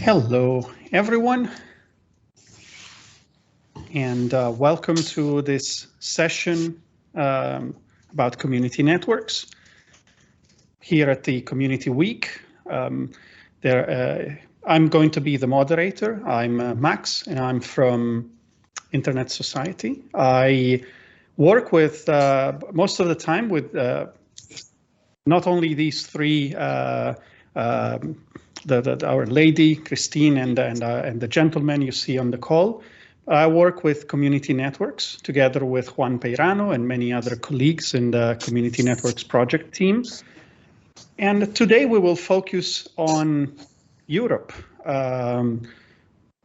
Hello, everyone, and welcome to this session about community networks here at the Community Week. I'm going to be the moderator. I'm Max, and I'm from Internet Society. I work with most of the time with not only these three our lady, Kristine, and the gentleman you see on the call. I work with community networks together with Juan Peirano and many other colleagues in the Community Networks project team. And today we will focus on Europe.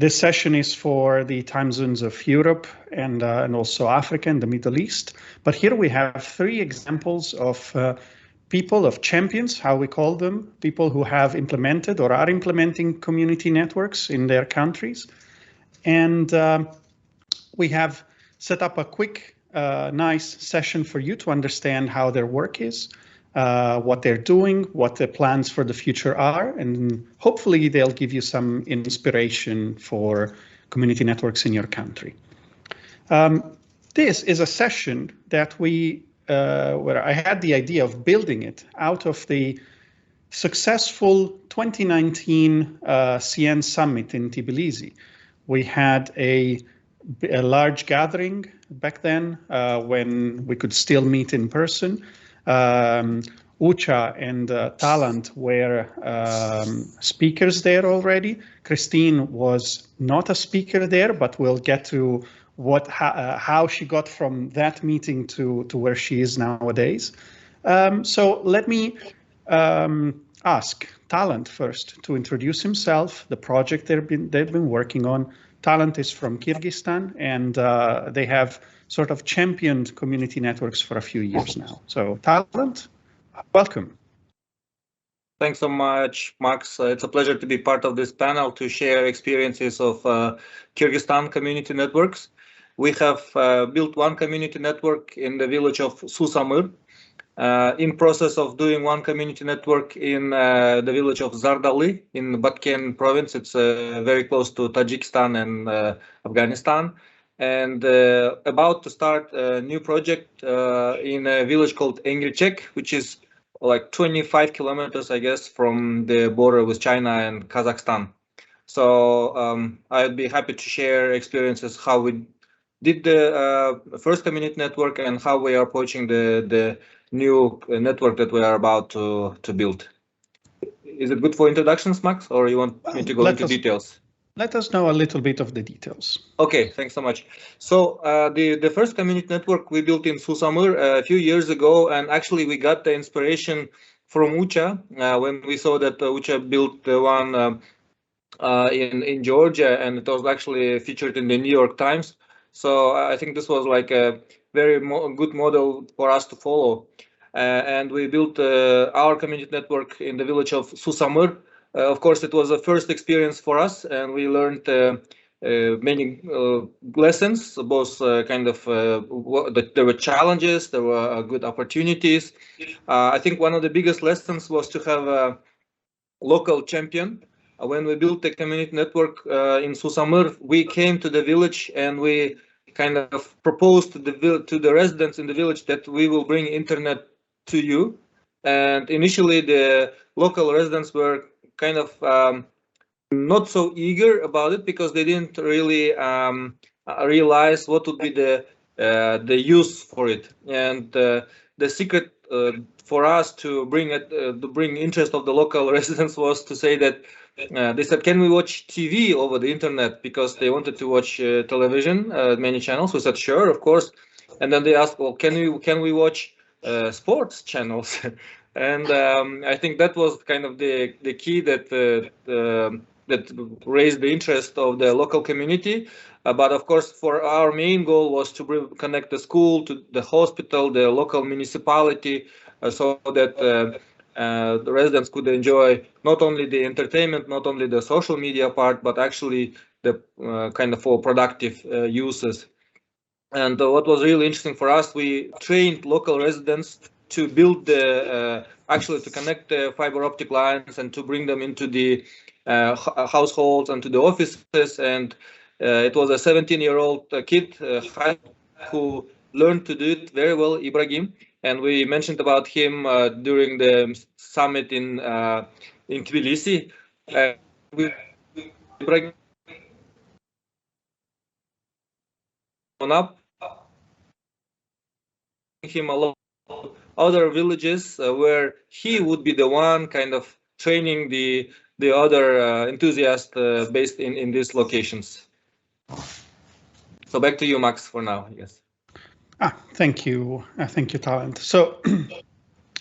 This session is for the time zones of Europe and also Africa and the Middle East. But here we have three examples of people, of champions, how we call them, people who have implemented or are implementing community networks in their countries. And we have set up a quick, nice session for you to understand how their work is, what they're doing, what their plans for the future are, and hopefully they'll give you some inspiration for community networks in your country. This is a session that where I had the idea of building it out of the successful 2019 CN Summit in Tbilisi. We had a large gathering back then when we could still meet in person. Ucha and Talant were speakers there already. Kristine was not a speaker there, but we'll get to how she got from that meeting to where she is nowadays. So let me ask Talant first to introduce himself, the project they've been working on. Talant is from Kyrgyzstan, and they have sort of championed community networks for a few years now. So Talant, welcome. Thanks so much, Max. It's a pleasure to be part of this panel to share experiences of Kyrgyzstan community networks. We have built one community network in the village of Susamir, in process of doing one community network in the village of Zardaly in Batken province. It's very close to Tajikistan and Afghanistan. And about to start a new project in a village called Engrichek, which is like 25 kilometers, I guess, from the border with China and Kazakhstan. So I'd be happy to share experiences how we did the first community network and how we are approaching the new network that we are about to build. Is it good for introductions, Max, or you want me to go into details? Let us know a little bit of the details. Okay, thanks so much. So the first community network we built in Susamir a few years ago, and actually we got the inspiration from Ucha when we saw that Ucha built the one in Georgia, and it was actually featured in the New York Times. So I think this was like a very good model for us to follow. And we built our community network in the village of Susamir. Of course, it was a first experience for us, and we learned many lessons, both that there were challenges, there were good opportunities. I think one of the biggest lessons was to have a local champion. When we built the community network in Susamir, we came to the village and we kind of proposed to the residents in the village that we will bring internet to you. And initially, the local residents were kind of not so eager about it because they didn't really realize what would be the use for it. And the secret for us to bring interest of the local residents was to say that they said, "Can we watch TV over the internet?" Because they wanted to watch television, many channels. We said, "Sure, of course." And then they asked, "Well, can we watch sports channels?" And I think that was kind of the key that raised the interest of the local community. But of course, for our main goal was to connect the school to the hospital, the local municipality, so that the residents could enjoy not only the entertainment, not only the social media part, but actually the kind of for productive uses. And what was really interesting for us, we trained local residents to build actually to connect the fiber optic lines and to bring them into the households and to the offices. And it was a 17-year-old kid who learned to do it very well, Ibrahim. And we mentioned about him during the summit in Tbilisi. Ibrahim up him a lot of other villages where he would be the one kind of training the other enthusiasts based in these locations. So back to you, Max, for now, I guess. Thank you, Talant. So,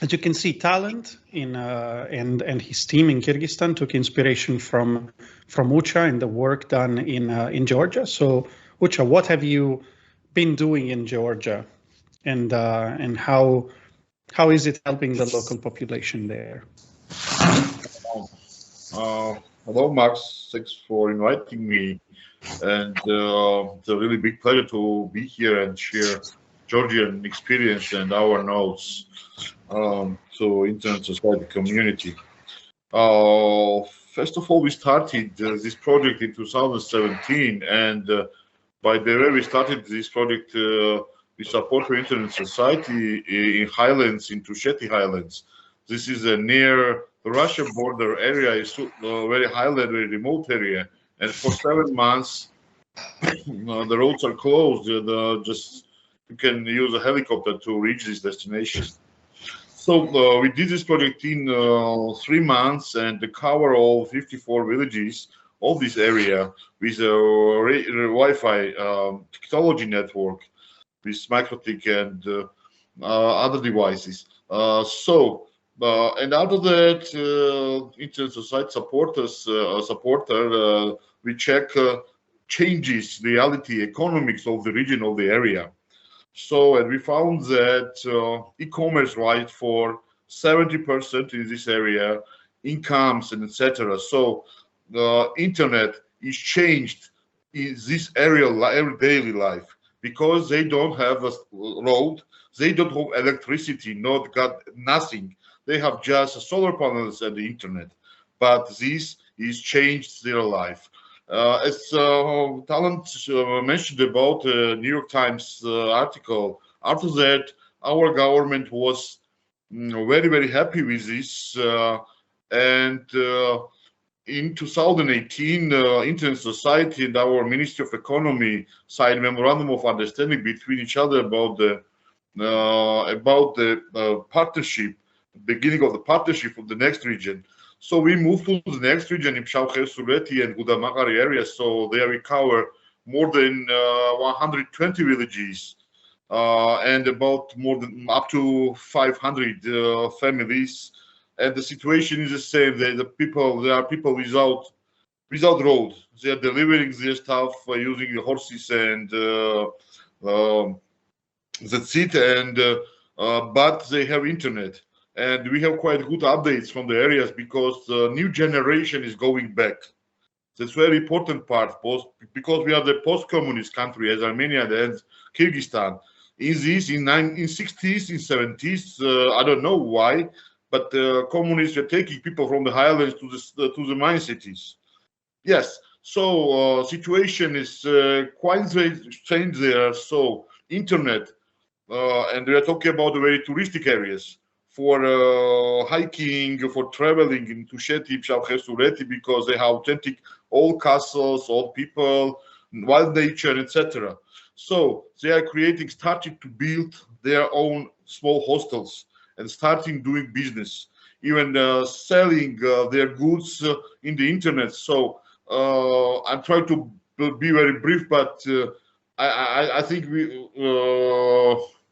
as you can see, Talant and his team in Kyrgyzstan took inspiration from Ucha and the work done in Georgia. So, Ucha, what have you been doing in Georgia, and how is it helping the local population there? Hello, Max. Thanks for inviting me. And it's a really big pleasure to be here and share Georgian experience and our notes to Internet Society community. First of all, we started this project in 2017, and by the way we started this project, we support the Internet Society in Highlands, in Tusheti Highlands. This is a near the Russia border area, is very highland, very remote area. And for 7 months, the roads are closed. Just you can use a helicopter to reach this destination. So we did this project in 3 months, and the cover all 54 villages of this area with a Wi-Fi technology network with MikroTik and other devices. And after that, Internet Society supporter, we check changes, reality, economics of the region, of the area. So, and we found that e-commerce right for 70% in this area, incomes and etc. So the internet is changed in this area every daily life, because they don't have a road, they don't have electricity, not got nothing. They have just solar panels and the internet, but this is changed their life. As Talant mentioned about the New York Times article, after that, our government was very, very happy with this. And in 2018, Internet Society and our Ministry of Economy signed a memorandum of understanding between each other about the partnership, beginning of the partnership of the next region. So we moved to the next region in Pshawkhe-Sureti and Gudamagari area. So there we cover more than 120 villages and about more than up to 500 families. And the situation is the same. There are people without road. They are delivering their stuff using the horses and that's it. And but they have internet. And we have quite good updates from the areas, because the new generation is going back. That's very important part, because we are the post-communist country as Armenia and Kyrgyzstan. In 60s, in 70s, I don't know why, but communists are taking people from the highlands to the mine cities. Yes, so situation is quite strange there. So internet, and we are talking about the very touristic areas, for hiking, for traveling in Tusheti, Pshawkhe-Sureti, because they have authentic old castles, old people, wild nature, etc. So they are starting to build their own small hostels and starting doing business, even selling their goods in the internet. So I'm trying to be very brief, but I think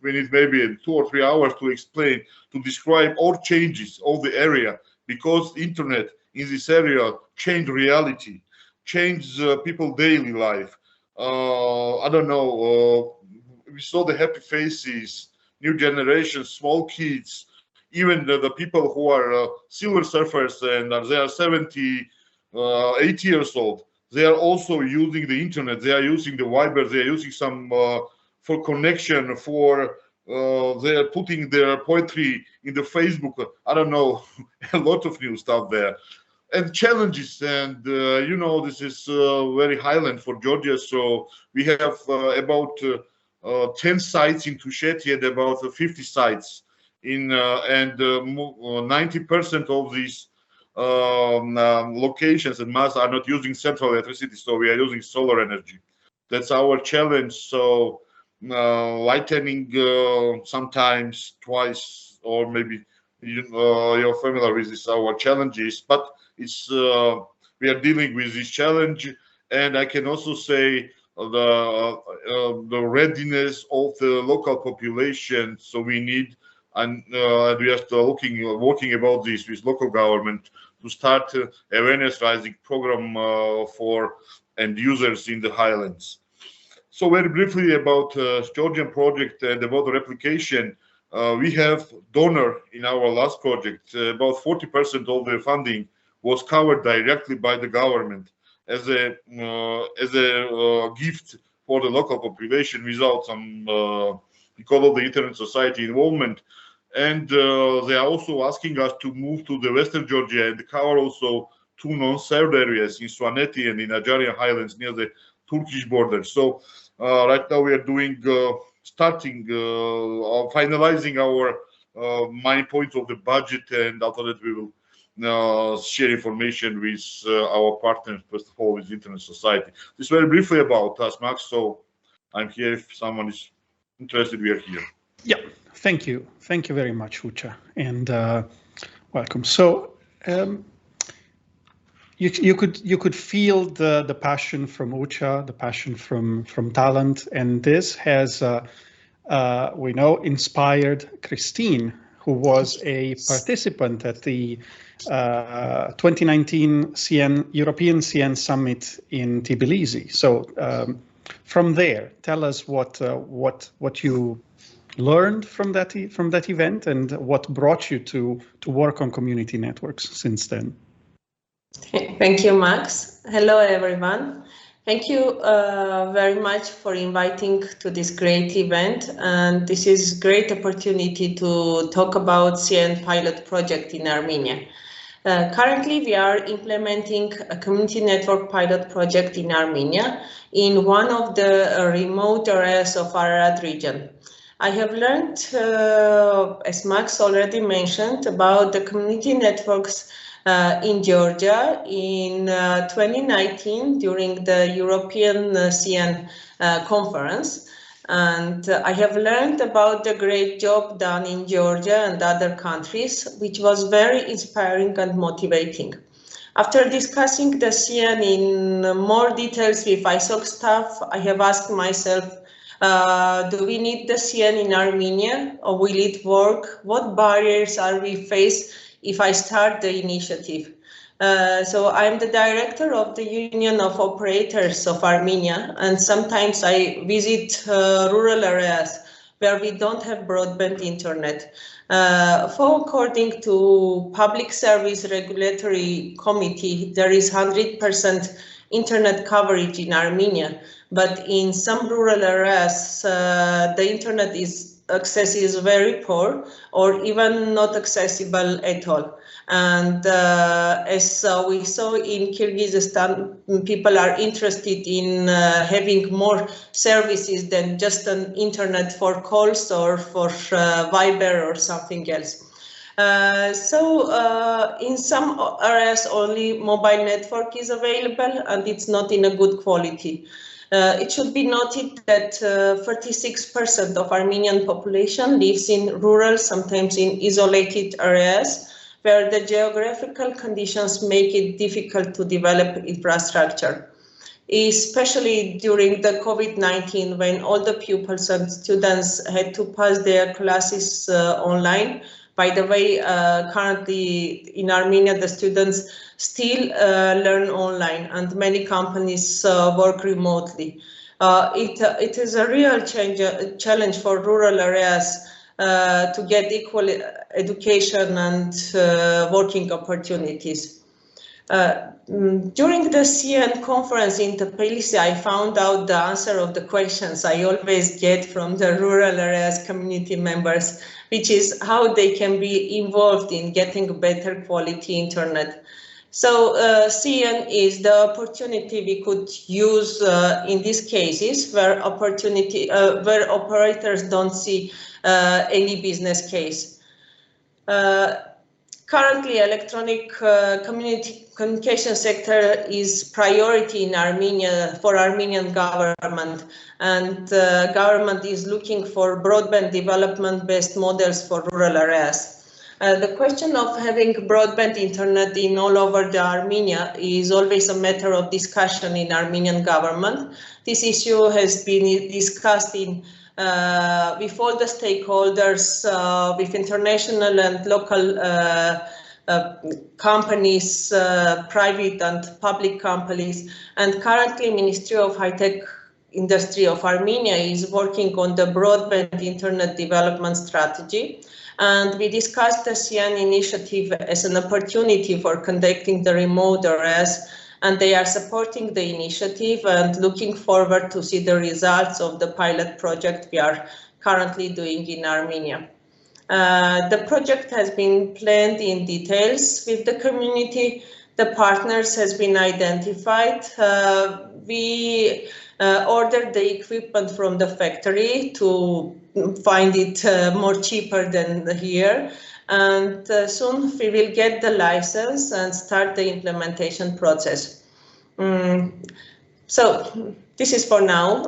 we need maybe 2 or 3 hours to explain, to describe all changes of the area, because internet in this area changed reality, changed people's daily life. I don't know, we saw the happy faces, new generation, small kids, even the people who are silver surfers and they are 70, 80 years old. They are also using the internet. They are using the Viber. They are using some for connection, for they are putting their poetry in the Facebook. I don't know, a lot of new stuff there. and challenges. And this is very highland for Georgia, so we have about 10 sites in Tusheti and about 50 sites in and 90% of these locations and mass are not using central electricity, so we are using solar energy. That's our challenge. So lightning sometimes twice, or maybe you're familiar with this, our challenges, but it's we are dealing with this challenge. And I can also say the readiness of the local population. So we need, and we are still working about this with local government to start awareness raising program for end users in the highlands. So very briefly about Georgian project and about the replication. We have donor in our last project. About 40% of the funding was covered directly by the government as a gift for the local population without some because of the internet society involvement. And they are also asking us to move to the Western Georgia and cover also 2 non-served areas in Swaneti and in Ajarian Highlands near the Turkish border. So right now we are doing finalizing our main points of the budget, and after that we will share information with our partners, first of all with Internet Society. This very briefly about us, Max. So I'm here if someone is interested. We are here. Yeah, thank you very much, Ucha, and welcome. So you could feel the passion from Ucha, the passion from Talant, and this has we know inspired Kristine, who was a participant at the 2019 European CN Summit in Tbilisi. So from there, tell us what you learned from that event and what brought you to work on community networks since then. Thank you, Max. Hello, everyone. Thank you very much for inviting to this great event, and this is a great opportunity to talk about CN pilot project in Armenia. Currently, we are implementing a community network pilot project in Armenia in one of the remote areas of Ararat region. I have learned, as Max already mentioned, about the community networks in Georgia in 2019 during the European CN conference. And I have learned about the great job done in Georgia and other countries, which was very inspiring and motivating. After discussing the CN in more details with ISOC staff, I have asked myself, do we need the CN in Armenia, or will it work? What barriers are we face if I start the initiative? So I'm the director of the Union of Operators of Armenia, and sometimes I visit rural areas where we don't have broadband internet. According to Public Service Regulatory Committee, there is 100% internet coverage in Armenia, but in some rural areas, the internet access is very poor or even not accessible at all. And as we saw in Kyrgyzstan, people are interested in having more services than just an internet for calls or for Viber or something else. So in some areas only mobile network is available, and it's not in a good quality. It should be noted that 36% of Armenian population lives in rural, sometimes in isolated areas, where the geographical conditions make it difficult to develop infrastructure. Especially during the COVID-19, when all the pupils and students had to pass their classes online. By the way, currently in Armenia, the students still learn online, and many companies work remotely. It is a real challenge for rural areas to get equal education and working opportunities. During the CN conference in Tbilisi, I found out the answer of the questions I always get from the rural areas community members, which is how they can be involved in getting better quality internet. So CN is the opportunity we could use in these cases where where operators don't see any business case. Currently, electronic communication sector is priority in Armenia for Armenian government, and government is looking for broadband development-based models for rural areas. The question of having broadband internet in all over the Armenia is always a matter of discussion in Armenian government. This issue has been discussed in with all the stakeholders, with international and local companies, private and public companies, and currently Ministry of High-Tech Industry of Armenia is working on the broadband internet development strategy. And we discussed the CN initiative as an opportunity for conducting the remote areas, and they are supporting the initiative and looking forward to see the results of the pilot project we are currently doing in Armenia. The project has been planned in details with the community. The partners has been identified. We ordered the equipment from the factory to find it more cheaper than here. And soon we will get the license and start the implementation process. So this is for now.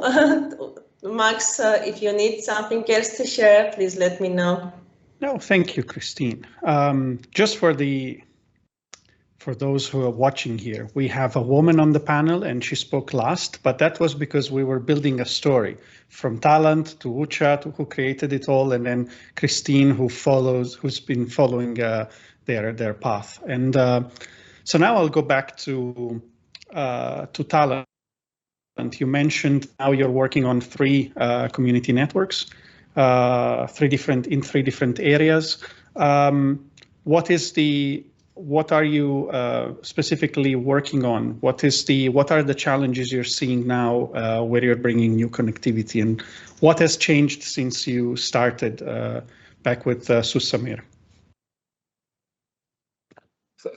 Max, if you need something else to share, please let me know. No, thank you, Kristine. Just for those who are watching here, we have a woman on the panel and she spoke last, but that was because we were building a story from Talant to Ucha, who created it all, and then Kristine, who's been following their path. And so now I'll go back to Talant. You mentioned now you're working on 3 community networks, 3 different areas. What are you specifically working on? What are the challenges you're seeing now where you're bringing new connectivity, and what has changed since you started back with Susamir?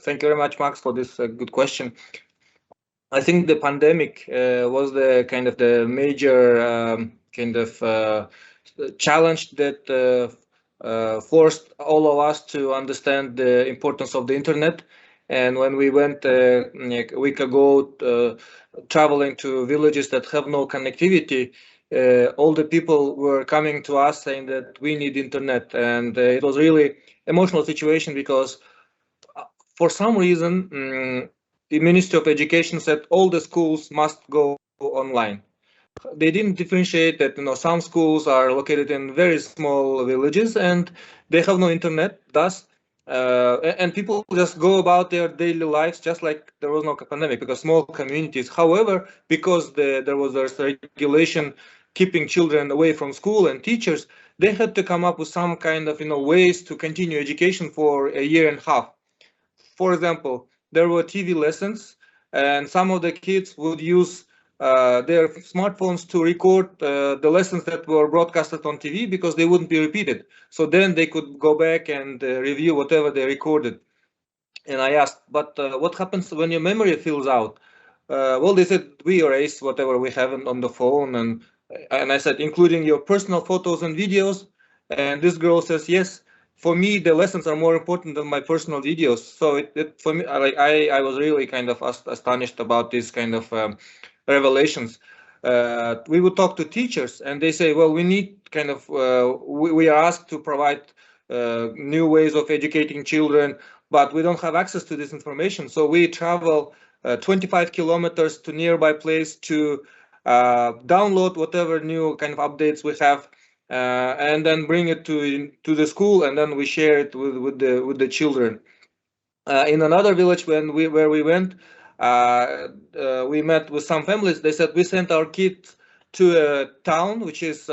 Thank you very much, Max, for this good question. I think the pandemic was the kind of the major challenge that forced all of us to understand the importance of the internet. And when we went a week ago traveling to villages that have no connectivity, all the people were coming to us saying that we need internet. And it was really emotional situation because for some reason, the Ministry of Education said all the schools must go online. They didn't differentiate that some schools are located in very small villages and they have no internet, thus and people just go about their daily lives just like there was no pandemic, because small communities. However, because there was a regulation keeping children away from school and teachers, they had to come up with some kind of ways to continue education for a year and a half. For example, there were TV lessons, and some of the kids would use their smartphones to record the lessons that were broadcasted on TV because they wouldn't be repeated. So then they could go back and review whatever they recorded. And I asked, but what happens when your memory fills out? Well, they said, we erase whatever we have on the phone. And I said, including your personal photos and videos. And this girl says, yes, for me, the lessons are more important than my personal videos. So for me, I was really kind of astonished about this kind of revelations. We would talk to teachers and they say, well, we need kind of, we are asked to provide new ways of educating children, but we don't have access to this information. So we travel 25 kilometers to nearby place to download whatever new kind of updates we have and then bring it to the school, and then we share it with the children. In another village where we went, we met with some families. They said, we sent our kids to a town which is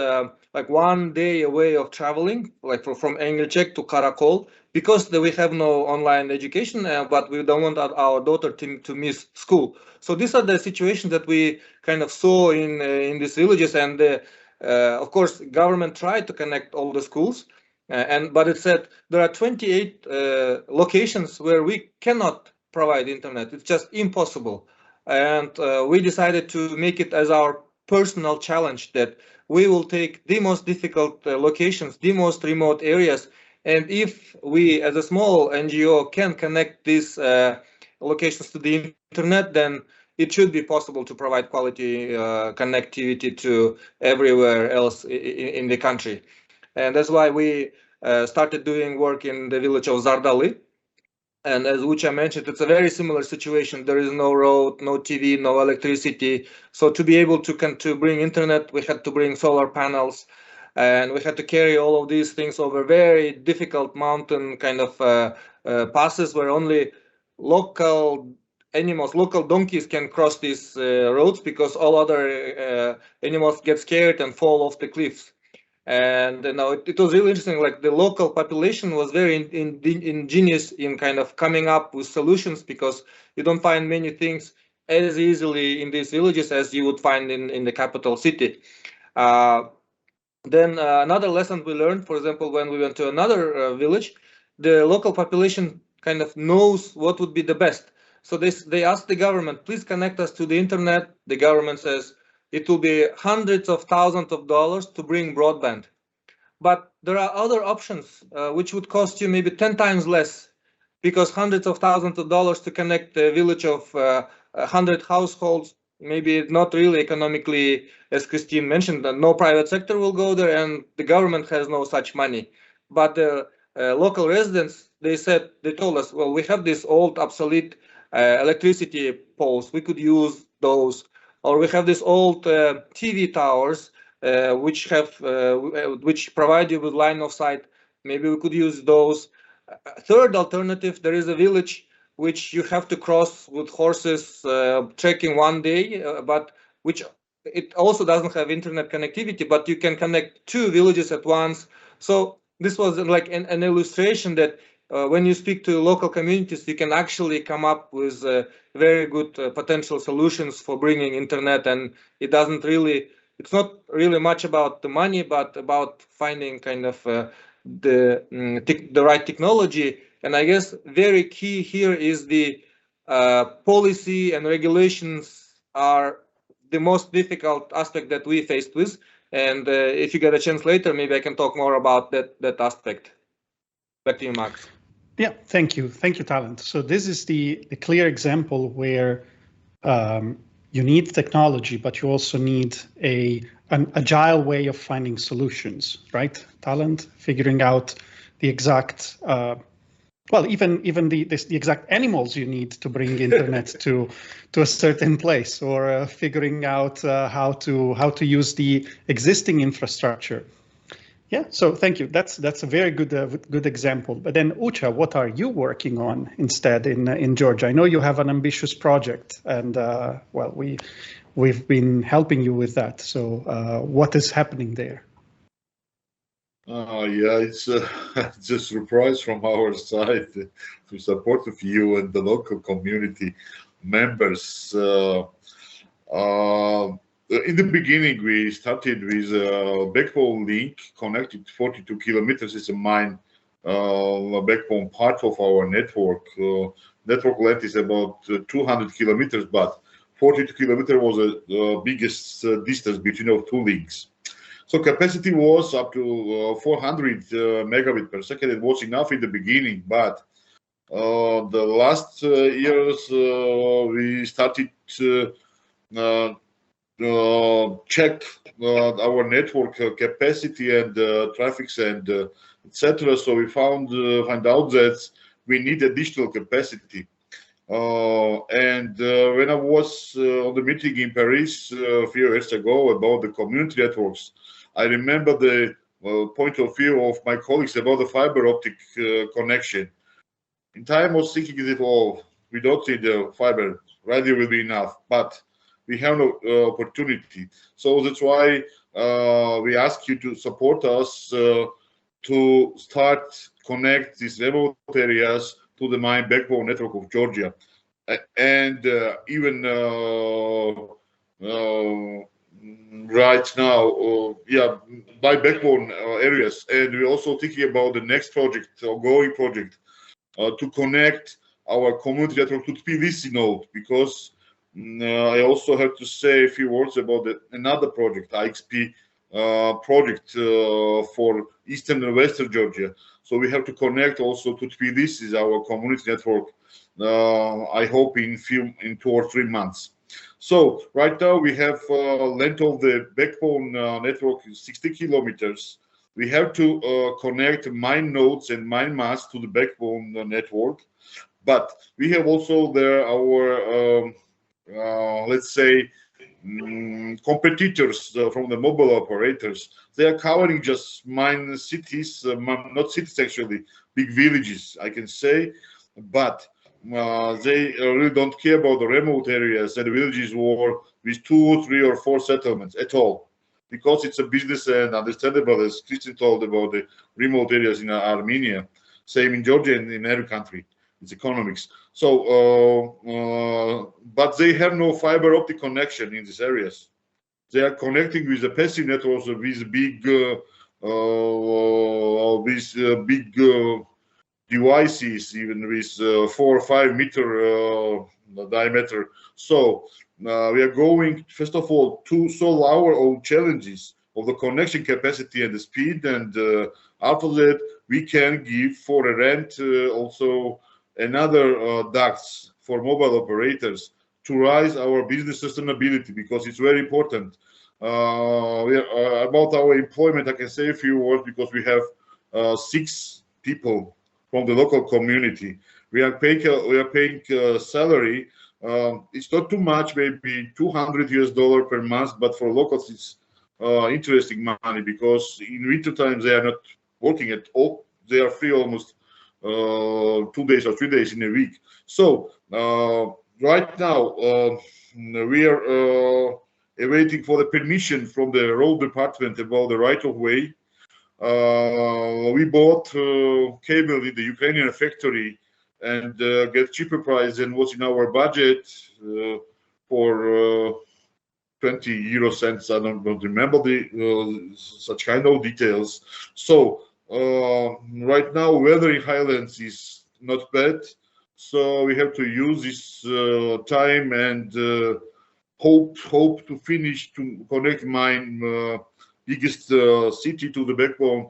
like 1 day away of traveling, like from Engelchek to Karakol, because we have no online education, but we don't want our daughter to miss school. So these are the situations that we kind of saw in these villages, and of course, government tried to connect all the schools, but it said there are 28 locations where we cannot provide internet. It's just impossible. And we decided to make it as our personal challenge that we will take the most difficult locations, the most remote areas. And if we, as a small NGO, can connect these locations to the internet, then it should be possible to provide quality connectivity to everywhere else in the country. And that's why we started doing work in the village of Zardali. And as Ucha mentioned, it's a very similar situation. There is no road, no TV, no electricity. So to be able to bring internet, we had to bring solar panels, and we had to carry all of these things over very difficult mountain kind of passes where only local animals, local donkeys can cross these roads, because all other animals get scared and fall off the cliffs. And it was really interesting. Like, the local population was very ingenious in kind of coming up with solutions, because you don't find many things as easily in these villages as you would find in the capital city. Then another lesson we learned, for example, when we went to another village, the local population kind of knows what would be the best. So they asked the government, please connect us to the internet. The government says, it will be hundreds of thousands of dollars to bring broadband. But there are other options which would cost you maybe 10 times less, because hundreds of thousands of dollars to connect a village of 100 households, maybe not really economically, as Kristine mentioned, that no private sector will go there, and the government has no such money. But the local residents, they told us, well, we have these old obsolete electricity poles, we could use those. Or we have these old TV towers which provide you with line of sight. Maybe we could use those. Third alternative, there is a village which you have to cross with horses, trekking one day, but which it also doesn't have internet connectivity, but you can connect two villages at once. So this was like an illustration that when you speak to local communities, you can actually come up with very good potential solutions for bringing internet. And it's not really much about the money, but about finding kind of the right technology. And I guess very key here is the policy and regulations are the most difficult aspect that we faced with. And if you get a chance later, maybe I can talk more about that aspect. Back to you, Max. Yeah, thank you, Talant. So this is the clear example where you need technology, but you also need an agile way of finding solutions, right? Talant, figuring out the exact, even the exact animals you need to bring internet to a certain place, or figuring out how to use the existing infrastructure. Yeah, so thank you. That's a very good example. But then, Ucha, what are you working on instead in Georgia? I know you have an ambitious project, and we've been helping you with that. So what is happening there? Yeah, it's a surprise from our side to support of you and the local community members. In the beginning, we started with a backbone link connected 42 kilometers. It's a main backbone part of our network. Network length is about 200 kilometers, but 42 kilometers was the biggest distance between our two links. So capacity was up to 400 megabit per second. It was enough in the beginning, but the last years we started check our network capacity and traffics and etc. So we find out that we need additional capacity. And when I was on the meeting in Paris a few years ago about the community networks, I remember the point of view of my colleagues about the fiber optic connection. In time, I was thinking that, oh, we don't need the fiber, radio will be enough, but we have no opportunity. So that's why we ask you to support us to start connect these remote areas to the main backbone network of Georgia. And even right now, by backbone areas. And we're also thinking about the next project, ongoing project, to connect our community network to TPVC node, because I also have to say a few words about another project, IXP project for Eastern and Western Georgia. So we have to connect also to TPVC, our community network, I hope in 2 or 3 months. So right now we have length of the backbone network is 60 kilometers. We have to connect mine nodes and mine masts to the backbone network, but we have also there our let's say competitors from the mobile operators. They are covering just mine cities, not cities actually, big villages, I can say, but they really don't care about the remote areas and the villages with 2, 3, or 4 settlements at all, because it's a business and understandable, as Kristine told about the remote areas in Armenia, same in Georgia and in every country. It's economics. So, but they have no fiber optic connection in these areas. They are connecting with the passive networks with big, devices, even with 4 or 5 meter diameter. So we are going, first of all, to solve our own challenges of the connection capacity and the speed, and after that we can give for a rent also another ducts for mobile operators to rise our business sustainability, because it's very important. About our employment, I can say a few words, because we have 6 people from the local community. We are paying salary. It's not too much, maybe $200 per month, but for locals it's interesting money, because in winter times they are not working at all. They are free almost 2 days or 3 days in a week. So right now we are awaiting for the permission from the road department about the right of way. We bought cable in the Ukrainian factory and get cheaper price than what's in our budget for 20 euro cents. I don't remember the such kind of details. So right now weather in Highlands is not bad, so we have to use this time and hope to finish to connect mine biggest city to the backbone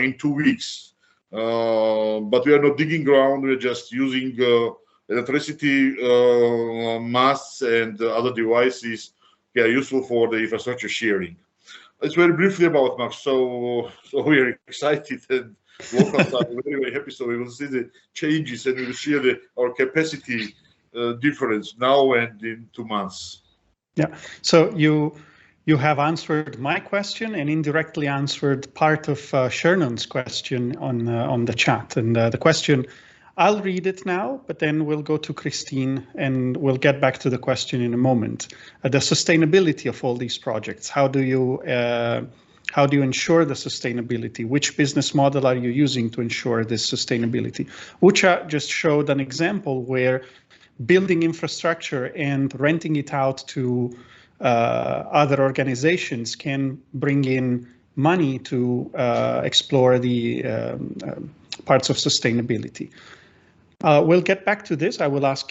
in 2 weeks. But we are not digging ground, we're just using electricity masts and other devices that are useful for the infrastructure sharing. It's very briefly about Max, so we are excited, and locals are very, very happy. So we will see the changes, and we will share our capacity difference now and in 2 months. Yeah. So you have answered my question and indirectly answered part of Shernon's question on the chat. And the question, I'll read it now, but then we'll go to Kristine and we'll get back to the question in a moment. The sustainability of all these projects. How do you ensure the sustainability? Which business model are you using to ensure this sustainability? Ucha just showed an example where building infrastructure and renting it out to other organizations can bring in money to explore the parts of sustainability. We'll get back to this. I will ask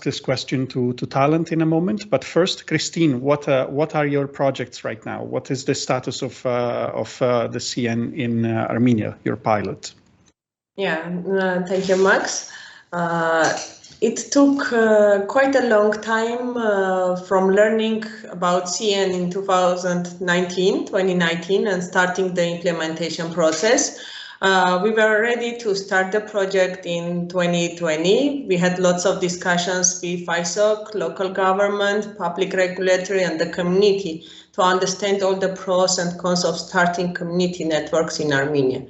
this question to Talant in a moment. But first, Kristine, what are your projects right now? What is the status of the CN in Armenia, your pilot? Yeah, thank you, Max. It took quite a long time from learning about CN in 2019, and starting the implementation process. We were ready to start the project in 2020. We had lots of discussions with ISOC, local government, public regulatory, and the community to understand all the pros and cons of starting community networks in Armenia.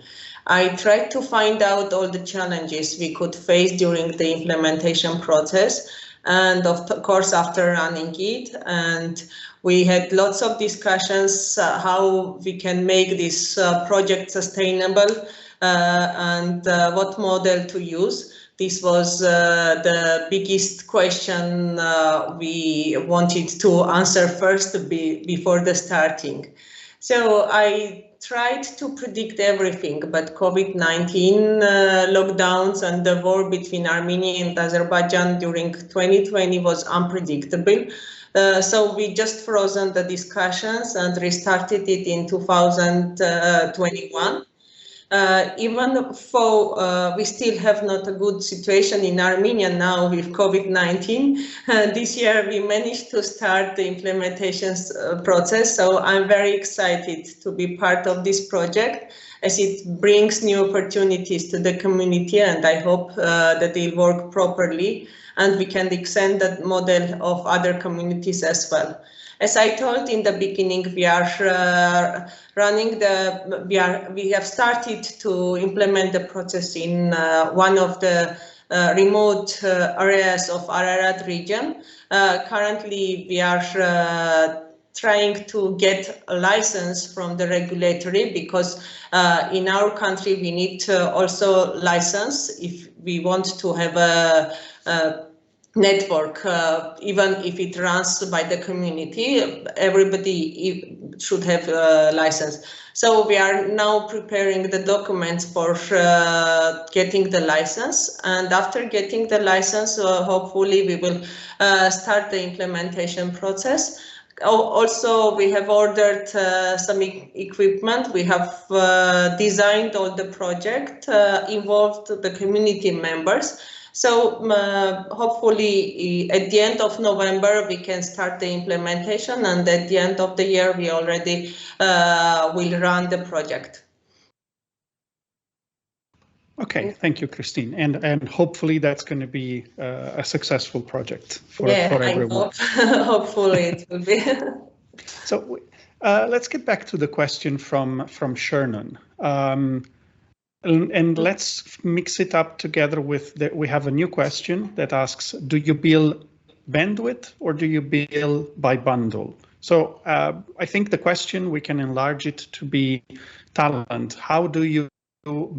I tried to find out all the challenges we could face during the implementation process, and of course after running it. And we had lots of discussions how we can make this project sustainable and what model to use. This was the biggest question we wanted to answer first before the starting. So I tried to predict everything, but COVID-19 lockdowns and the war between Armenia and Azerbaijan during 2020 was unpredictable. So we just frozen the discussions and restarted it in 2021. Even though we still have not a good situation in Armenia now with COVID-19, this year we managed to start the implementation process. So I'm very excited to be part of this project as it brings new opportunities to the community, and I hope that they work properly and we can extend that model of other communities as well. As I told in the beginning, we are we have started to implement the process in one of the remote areas of Ararat region. Currently, we are trying to get a license from the regulatory, because in our country we need also license if we want to have a network, even if it runs by the community, everybody should have a license. So we are now preparing the documents for getting the license, and after getting the license, hopefully we will start the implementation process. Also, we have ordered some equipment. We have designed all the project, involved the community members. So hopefully at the end of November we can start the implementation, and at the end of the year we already will run the project. Okay, thank you, Kristine, and hopefully that's going to be a successful project for everyone. I hope. Hopefully it will be. So let's get back to the question from Shernon. And let's mix it up together with we have a new question that asks, do you bill bandwidth or do you bill by bundle? So I think the question, we can enlarge it to be Talant. How do you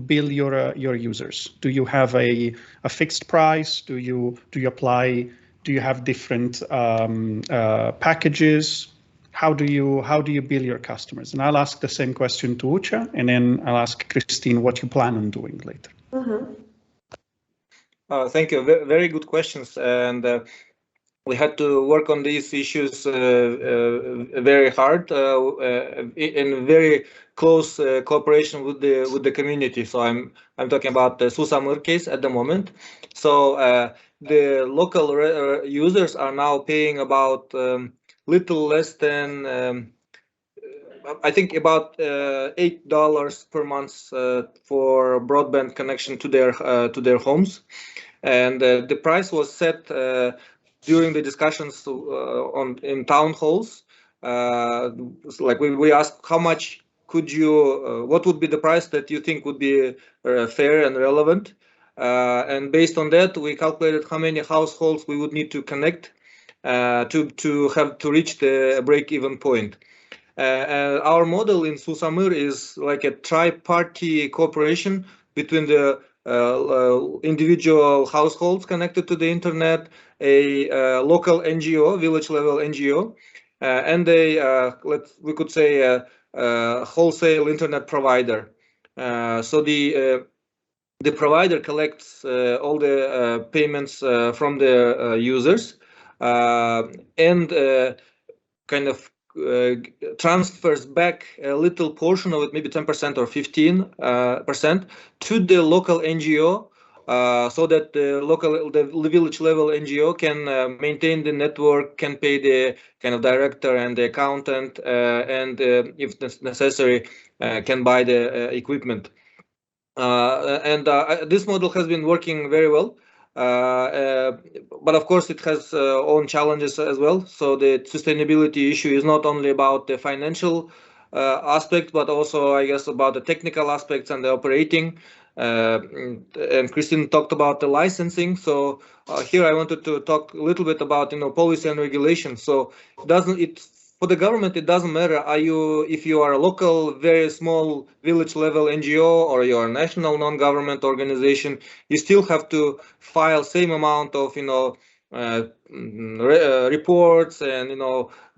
bill your users? Do you have a fixed price? Do you have different packages? How do you bill your customers? And I'll ask the same question to Ucha, and then I'll ask Kristine what you plan on doing later. Mm-hmm. Thank you. Very good questions, and we had to work on these issues very hard in very close cooperation with the community. So I'm talking about the Susamur case at the moment. So the local users are now paying about little less than I think about $8 per month for broadband connection to their homes, and the price was set during the discussions in town halls. Like we asked, how much could you? What would be the price that you think would be fair and relevant? And based on that, we calculated how many households we would need to connect to reach the break-even point. Our model in Susamur is like a tri-party cooperation between the individual households connected to the internet, a local NGO, village-level NGO, and we could say a wholesale internet provider. So the provider collects all the payments from the users. And kind of transfers back a little portion of it, maybe 10% or 15% to the local NGO, so that the village level NGO can maintain the network, can pay the kind of director and the accountant, and if necessary, can buy the equipment. This model has been working very well. But of course it has own challenges as well. So the sustainability issue is not only about the financial aspect, but also, I guess, about the technical aspects and the operating. And Kristine talked about the licensing. So here I wanted to talk a little bit about policy and regulation. So for the government, it doesn't matter if you are a local, very small village level NGO or you're a national non-government organization, you still have to file same amount of reports and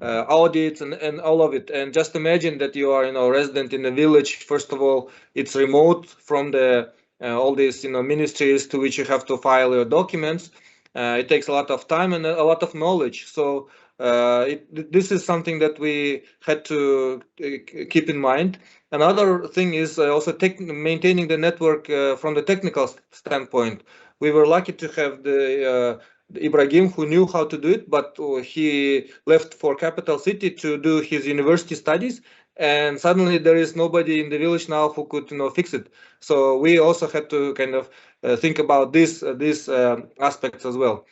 audits and all of it. And just imagine that you are resident in a village. First of all, it's remote from the all these ministries to which you have to file your documents. It takes a lot of time and a lot of knowledge. So this is something that we had to keep in mind. Another thing is also maintaining the network from the technical standpoint. We were lucky to have the Ibrahim, who knew how to do it, but he left for capital city to do his university studies, and suddenly there is nobody in the village now who could fix it. So we also had to kind of think about these aspects as well.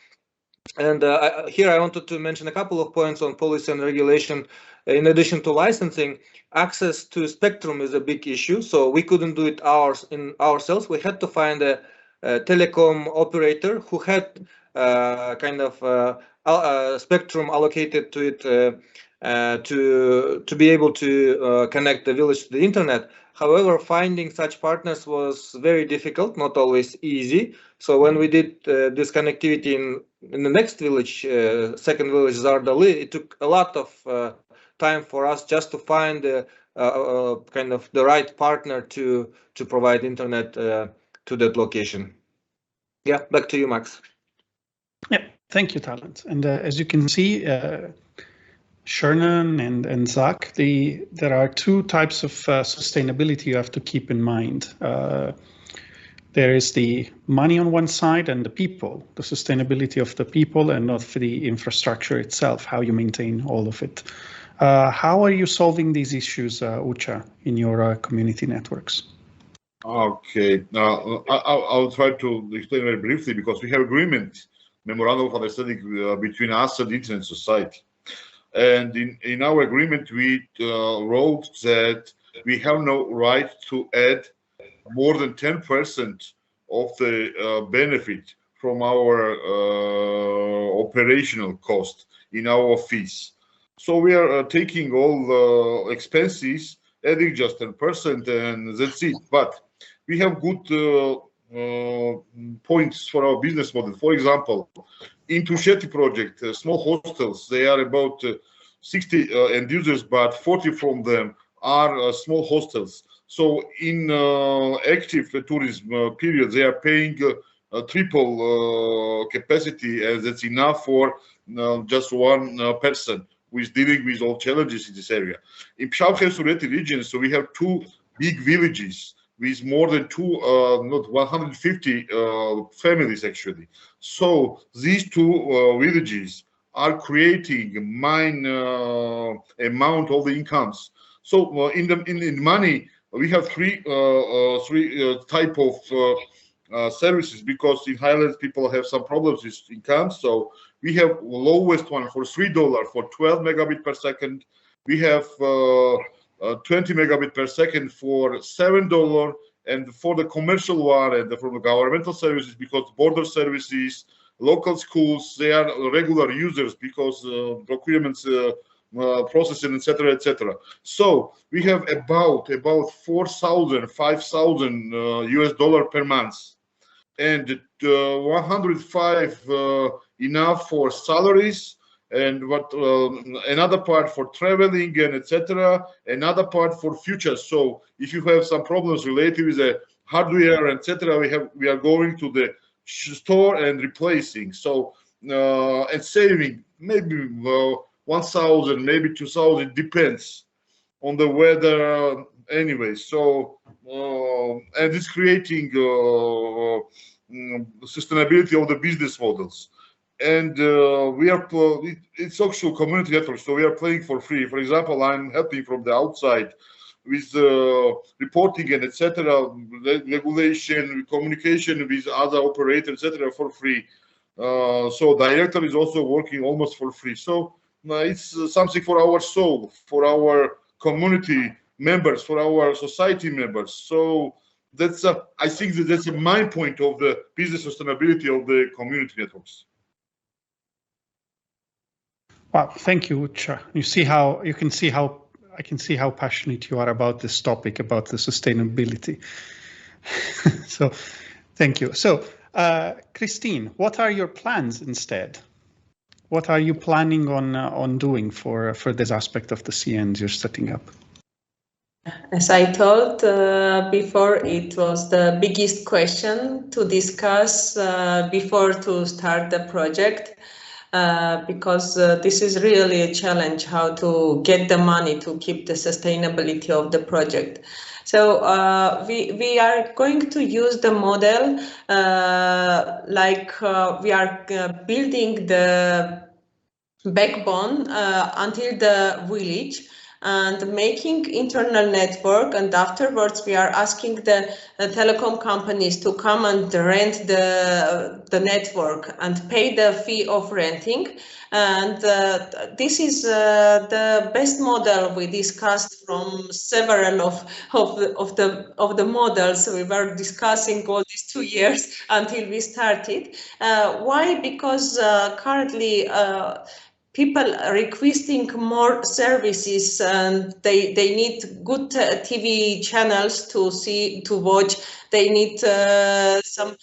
And here I wanted to mention a couple of points on policy and regulation. In addition to licensing, access to spectrum is a big issue. So we couldn't do it ourselves. We had to find a telecom operator who had kind of spectrum allocated to it to be able to connect the village to the internet. However, finding such partners was very difficult, not always easy. So when we did this connectivity in the next village, second village, Zardali, it took a lot of time for us just to find kind of the right partner to provide internet to that location. Yeah, back to you, Max. Yeah, thank you, Talant. And as you can see, Shernan and Zach, there are two types of sustainability you have to keep in mind. There is the money on one side and the people, the sustainability of the people and of the infrastructure itself, how you maintain all of it. How are you solving these issues, Ucha, in your community networks? Okay, now I'll try to explain very briefly, because we have agreement, memorandum of understanding between us and the Internet Society. And in our agreement, we wrote that we have no right to add more than 10% of the benefit from our operational cost in our fees. So we are taking all the expenses, adding just 10%, and that's it. But we have good points for our business model. For example, in Tusheti project, small hostels, they are about 60 end users, but 40 from them are small hostels. So in active tourism period, they are paying triple capacity, and that's enough for just one person who is dealing with all challenges in this area. In Pshao-Sureti region, so we have two big villages with more than 150 families actually. So these two villages are creating mine amount of the incomes. So in money, we have three type of services, because in highlands people have some problems with income. So we have lowest one for $3 for 12 megabit per second. We have 20 megabit per second for $7, and for the commercial one and from the governmental services, because border services, local schools, they are regular users because procurements, processing, etc., etc. So we have about 4,000, 5,000 US dollar per month, and 105 enough for salaries, and what another part for traveling and etc., another part for future. So if you have some problems related with the hardware, etc., we are going to the store and replacing. So and saving maybe 1,000, maybe 2,000, depends on the weather anyway. So and it's creating sustainability of the business models. And we are it's social community network, so we are playing for free. For example, I'm helping from the outside with reporting and etc., regulation, communication with other operators, etc., for free. So director is also working almost for free. So it's something for our soul, for our community members, for our society members. So that's I think that's my point of the business sustainability of the community networks. Wow, thank you, Ucha. I can see how passionate you are about this topic, about the sustainability. So, thank you. So, Kristine, what are your plans instead? What are you planning on doing for this aspect of the CNs you're setting up? As I told before, it was the biggest question to discuss before to start the project, because this is really a challenge how to get the money to keep the sustainability of the project. So we are going to use the model we are building the backbone until the village and making internal network, and afterwards we are asking the telecom companies to come and rent the network and pay the fee of renting. And this is the best model we discussed from several of the models we were discussing all these 2 years until we started. Why? Because currently people are requesting more services, and they need good TV channels to watch. They need some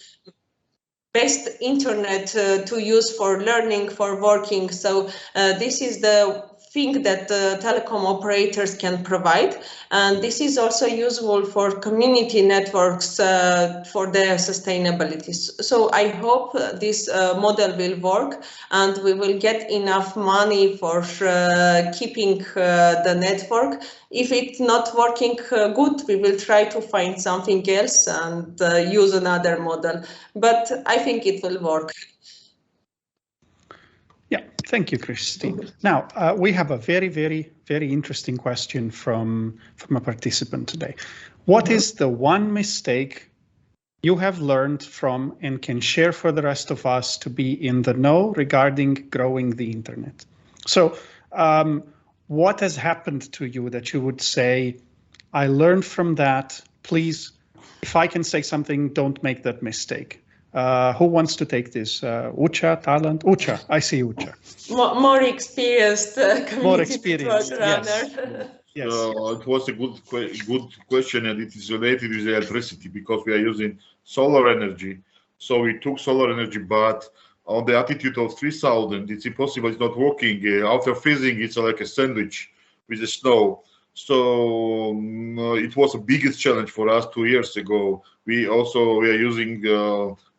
best internet to use for learning, for working. So this is the thing that telecom operators can provide, and this is also useful for community networks for their sustainability. So I hope this model will work, and we will get enough money for keeping the network. If it's not working good, we will try to find something else and use another model, but I think it will work. Yeah, thank you, Kristine. Now, we have a very, very, very interesting question from a participant today. What is the one mistake you have learned from and can share for the rest of us to be in the know regarding growing the internet? So what has happened to you that you would say, I learned from that, please, if I can say something, don't make that mistake. Who wants to take this? Ucha, Talant? Ucha, I see Ucha. More experienced community runner. Yes. Yes. It was a good question, and it is related with electricity because we are using solar energy. So we took solar energy, but on the altitude of 3,000, it's impossible. It's not working. After freezing, it's like a sandwich with the snow. So it was the biggest challenge for us 2 years ago. We are using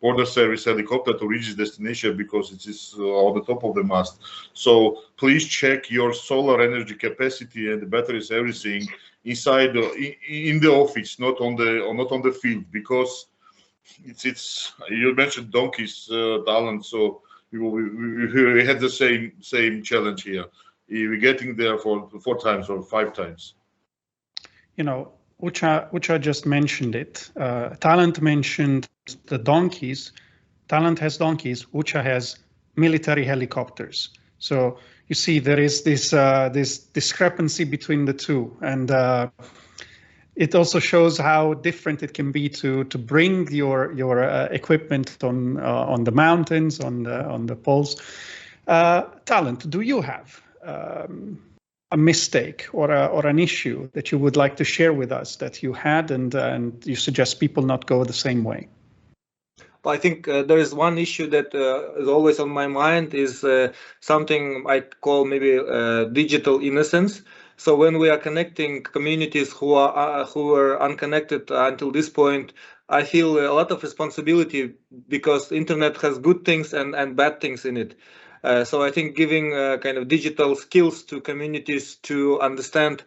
border service helicopter to reach the destination because it is on the top of the mast. So please check your solar energy capacity and the batteries, everything inside in the office, not on the field, because it's you mentioned donkeys, Talant. So we had the same challenge here. We're getting there for 4 times or 5 times. You know, Ucha just mentioned it. Talant mentioned the donkeys. Talant has donkeys. Ucha has military helicopters. So you see, there is this discrepancy between the two, and it also shows how different it can be to bring your equipment on the mountains, on the poles. Talant, do you have a mistake or an issue that you would like to share with us that you had, and you suggest people not go the same way? Well, I think there is one issue that is always on my mind, is something I call maybe digital innocence. So when we are connecting communities who were unconnected until this point, I feel a lot of responsibility because the internet has good things and bad things in it. So I think giving kind of digital skills to communities to understand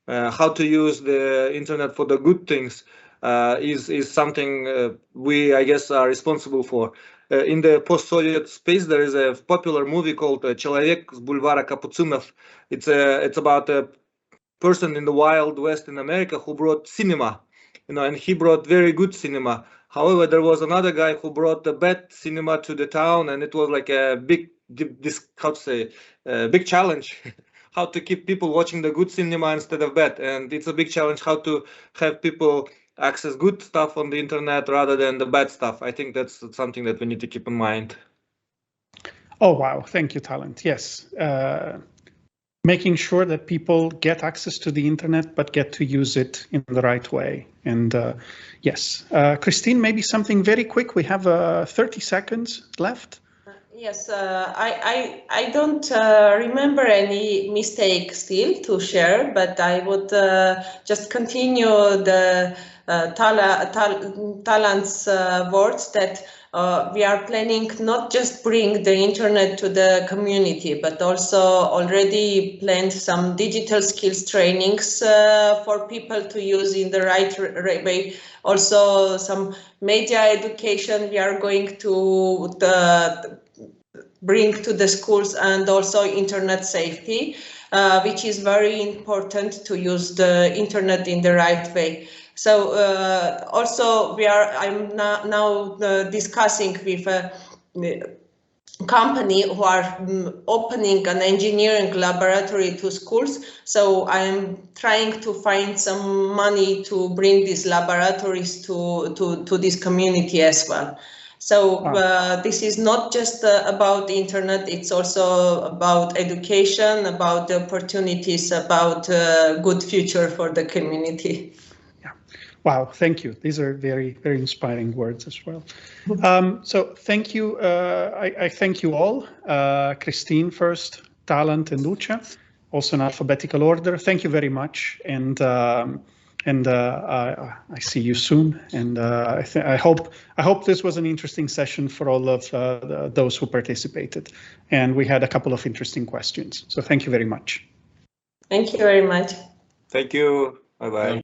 how to use the internet for the good things is something we, I guess, are responsible for. In the post-Soviet space, there is a popular movie called "Человек с бульвара Капуцинов." It's about a person in the Wild West in America who brought cinema, and he brought very good cinema. However, there was another guy who brought the bad cinema to the town, and it was like a big challenge how to keep people watching the good cinema instead of bad. And it's a big challenge how to have people access good stuff on the internet rather than the bad stuff. I think that's something that we need to keep in mind. Oh, wow. Thank you, Talant. Yes. Making sure that people get access to the internet, but get to use it in the right way. And yes, Kristine, maybe something very quick. We have 30 seconds left. Yes, I don't remember any mistake still to share, but I would just continue the Talant's words that we are planning not just bring the internet to the community, but also already planned some digital skills trainings for people to use in the right way. Also some media education we are going to bring to the schools, and also internet safety, which is very important to use the internet in the right way. So also I'm now discussing with a company who are opening an engineering laboratory to schools. So I'm trying to find some money to bring these laboratories to this community as well. So this is not just about the internet, it's also about education, about the opportunities, about a good future for the community. Yeah. Wow, thank you. These are very, very inspiring words as well. So thank you. I thank you all. Kristine first, Talant and Ucha, also in alphabetical order. Thank you very much. And I see you soon, and I hope this was an interesting session for all of those who participated, and we had a couple of interesting questions. So thank you very much. Thank you very much. Thank you. Bye bye.